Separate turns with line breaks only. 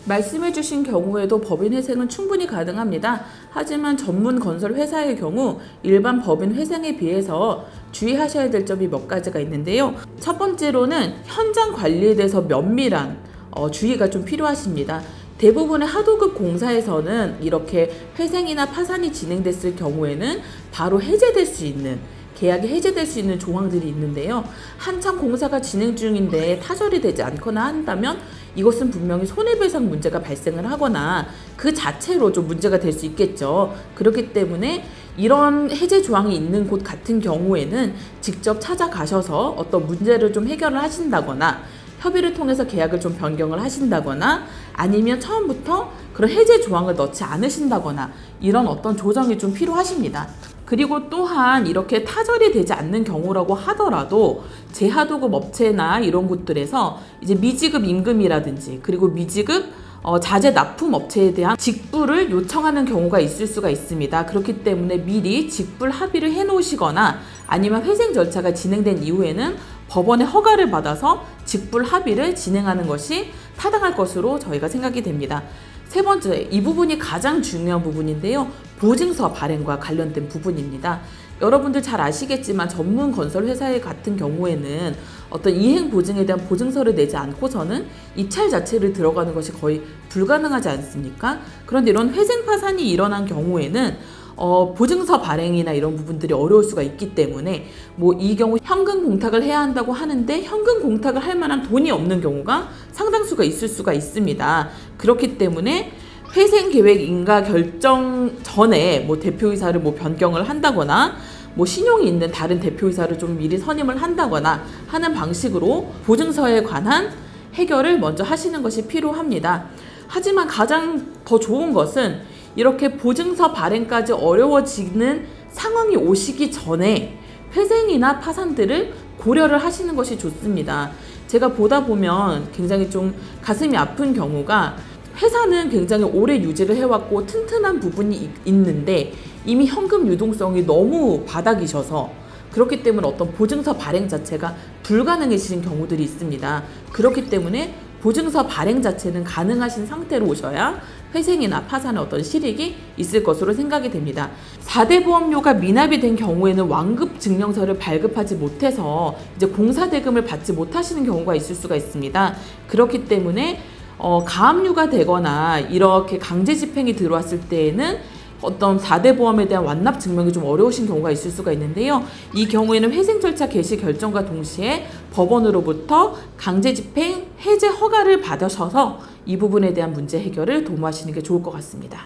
말씀해주신 경우에도 법인 회생은 충분히 가능합니다. 하지만 전문 건설 회사의 경우 일반 법인 회생에 비해서 주의하셔야 될 점이 몇 가지가 있는데요. 첫 번째로는 현장 관리에 대해서 면밀한 주의가 좀 필요하십니다. 대부분의 하도급 공사에서는 이렇게 회생이나 파산이 진행됐을 경우에는 바로 해제될 수 있는, 계약이 해제될 수 있는 조항들이 있는데요. 한참 공사가 진행 중인데 타설이 되지 않거나 한다면 이것은 분명히 손해배상 문제가 발생을 하거나 그 자체로 좀 문제가 될 수 있겠죠. 그렇기 때문에 이런 해제 조항이 있는 곳 같은 경우에는 직접 찾아가셔서 어떤 문제를 좀 해결을 하신다거나 협의를 통해서 계약을 좀 변경을 하신다거나 아니면 처음부터 그런 해제 조항을 넣지 않으신다거나 이런 어떤 조정이 좀 필요하십니다. 그리고 또한 이렇게 타설이 되지 않는 경우라고 하더라도 재하도급 업체나 이런 곳들에서 이제 미지급 임금이라든지 그리고 미지급 자재 납품 업체에 대한 직불을 요청하는 경우가 있을 수가 있습니다. 그렇기 때문에 미리 직불 합의를 해 놓으시거나 아니면 회생 절차가 진행된 이후에는 법원의 허가를 받아서 직불 합의를 진행하는 것이 타당할 것으로 저희가 생각이 됩니다. 세 번째, 이 부분이 가장 중요한 부분인데요. 보증서 발행과 관련된 부분입니다. 여러분들 잘 아시겠지만 전문 건설 회사의 같은 경우에는 어떤 이행 보증에 대한 보증서를 내지 않고서는 입찰 자체를 들어가는 것이 거의 불가능하지 않습니까? 그런데 이런 회생 파산이 일어난 경우에는 보증서 발행이나 이런 부분들이 어려울 수가 있기 때문에 이 경우 현금 공탁을 해야 한다고 하는데 현금 공탁을 할 만한 돈이 없는 경우가 상당수가 있을 수가 있습니다. 그렇기 때문에 회생 계획 인가 결정 전에 대표이사를 변경을 한다거나 신용이 있는 다른 대표이사를 좀 미리 선임을 한다거나 하는 방식으로 보증서에 관한 해결을 먼저 하시는 것이 필요합니다. 하지만 가장 더 좋은 것은 이렇게 보증서 발행까지 어려워지는 상황이 오시기 전에 회생이나 파산들을 고려를 하시는 것이 좋습니다. 제가 보다 보면 굉장히 좀 가슴이 아픈 경우가 회사는 굉장히 오래 유지를 해왔고 튼튼한 부분이 있는데 이미 현금 유동성이 너무 바닥이셔서 그렇기 때문에 어떤 보증서 발행 자체가 불가능해지는 경우들이 있습니다. 그렇기 때문에 보증서 발행 자체는 가능하신 상태로 오셔야 회생이나 파산의 어떤 실익이 있을 것으로 생각이 됩니다. 4대 보험료가 미납이 된 경우에는 완급 증명서를 발급하지 못해서 이제 공사대금을 받지 못하시는 경우가 있을 수가 있습니다. 그렇기 때문에 가압류가 되거나 이렇게 강제 집행이 들어왔을 때에는 어떤 4대 보험에 대한 완납 증명이 좀 어려우신 경우가 있을 수가 있는데요. 이 경우에는 회생 절차 개시 결정과 동시에 법원으로부터 강제 집행 해제 허가를 받으셔서 이 부분에 대한 문제 해결을 도모하시는 게 좋을 것 같습니다.